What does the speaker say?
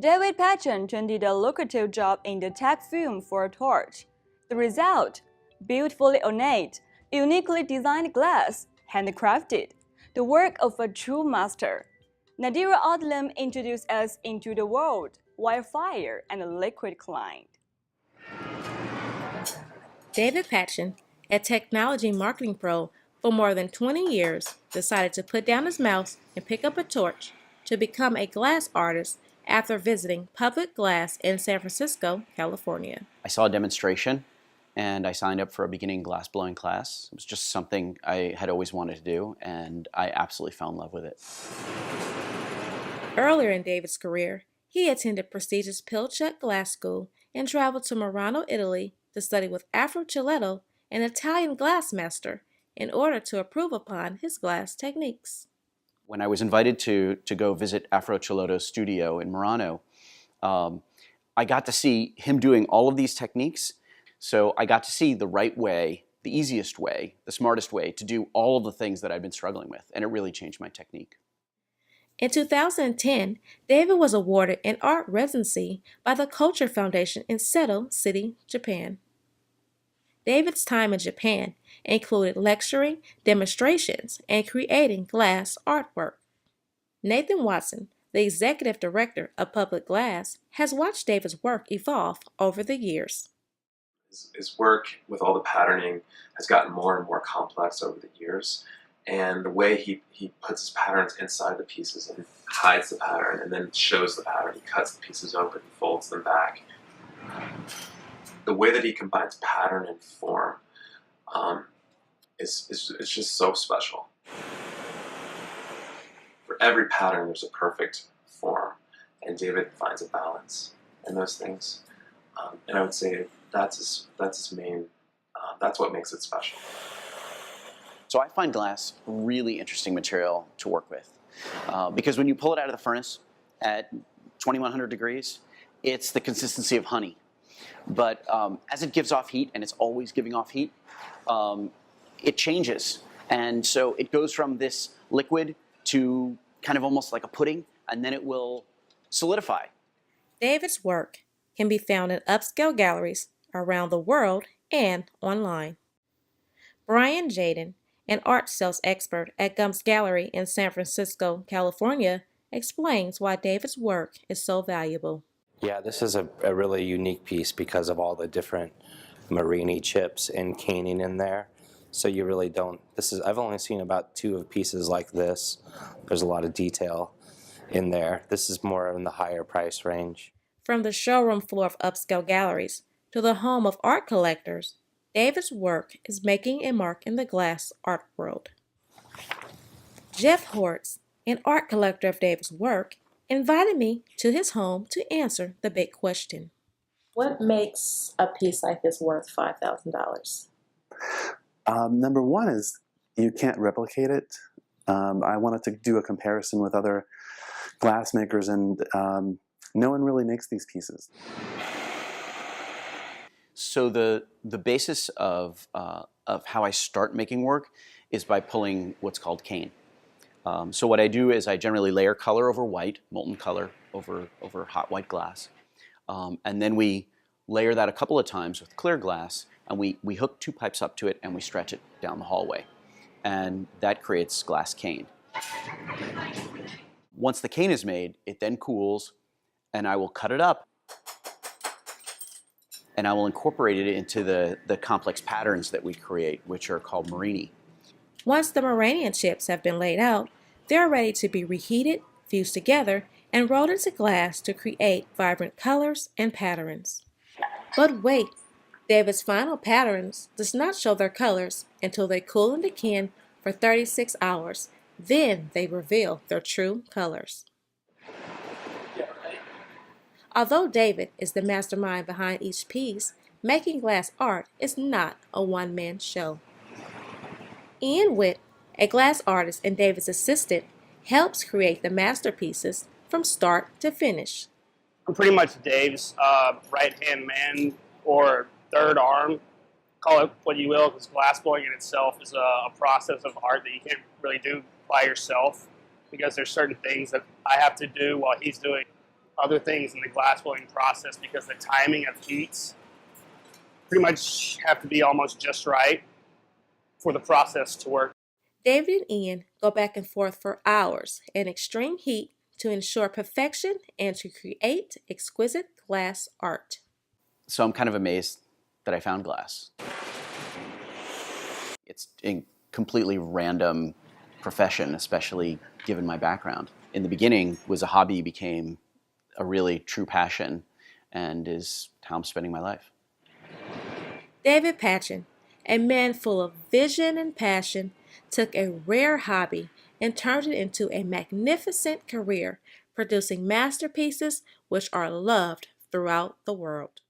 David Patchen did a lucrative job in the tech film for a torch. The result? Beautifully ornate, uniquely designed glass, handcrafted, the work of a true master. Nadira Adlam introduced us into the world, wildfire and liquid climbed. David Patchen, a technology marketing pro for more than 20 years, decided to put down his mouse and pick up a torch to become a glass artist after visiting Public Glass in San Francisco, California. I saw a demonstration and I signed up for a beginning glass blowing class. It was just something I had always wanted to do, and I absolutely fell in love with it. Earlier in David's career, he attended prestigious Pilchuck Glass School and traveled to Murano, Italy to study with Afro Ciletto, an Italian glass master, in order to improve upon his glass techniques. When I was invited to go visit Afro Ciletto's studio in Murano, I got to see him doing all of these techniques. So I got to see the right way, the easiest way, the smartest way to do all of the things that I've been struggling with, and it really changed my technique. In 2010, David was awarded an art residency by the Culture Foundation in Seto City, Japan. David's time in Japan included lecturing, demonstrations, and creating glass artwork. Nathan Watson, the executive director of Public Glass, has watched David's work evolve over the years. His work with all the patterning has gotten more and more complex over the years. And the way he puts his patterns inside the pieces and hides the pattern and then shows the pattern, he cuts the pieces open, folds them back. The way that he combines pattern and form is just so special. For every pattern, there's a perfect form, and David finds a balance in those things. And I would say that's his main. That's what makes it special. So I find glass a really interesting material to work with because when you pull it out of the furnace at 2100 degrees, it's the consistency of honey. But as it gives off heat, and it's always giving off heat, it changes. And so it goes from this liquid to kind of almost like a pudding, and then it will solidify. David's work can be found in upscale galleries around the world and online. Brian Jaden, an art sales expert at Gump's Gallery in San Francisco, California, explains why David's work is so valuable. Yeah, this is a really unique piece because of all the different Marini chips and caning in there. So you really don't, I've only seen about 2 pieces like this. There's a lot of detail in there. This is more in the higher price range. From the showroom floor of upscale galleries to the home of art collectors, David's work is making a mark in the glass art world. Jeff Hortz, an art collector of David's work, invited me to his home to answer the big question. What makes a piece like this worth $5,000? Number one is you can't replicate it. I wanted to do a comparison with other glass makers, and no one really makes these pieces. So the basis of how I start making work is by pulling what's called cane. So what I do is I generally layer color over white, molten color over hot white glass. And then we layer that a couple of times with clear glass, and we hook 2 pipes up to it and we stretch it down the hallway. And that creates glass cane. Once the cane is made, it then cools, and I will cut it up and I will incorporate it into the complex patterns that we create, which are called Marini. Once the Moranian chips have been laid out, they are ready to be reheated, fused together, and rolled into glass to create vibrant colors and patterns. But wait, David's final patterns does not show their colors until they cool in the can for 36 hours. Then they reveal their true colors. Although David is the mastermind behind each piece, making glass art is not a one-man show. Ian Witt, a glass artist and David's assistant, helps create the masterpieces from start to finish. I'm pretty much Dave's right-hand man or third arm. Call it what you will, because glass blowing in itself is a process of art that you can't really do by yourself, because there's certain things that I have to do while he's doing other things in the glass blowing process because the timing of heats pretty much have to be almost just right for the process to work. David and Ian go back and forth for hours in extreme heat to ensure perfection and to create exquisite glass art. So I'm kind of amazed that I found glass. It's a completely random profession, especially given my background. In the beginning, was a hobby, became a really true passion, and is how I'm spending my life. David Patchen, a man full of vision and passion, took a rare hobby and turned it into a magnificent career, producing masterpieces which are loved throughout the world.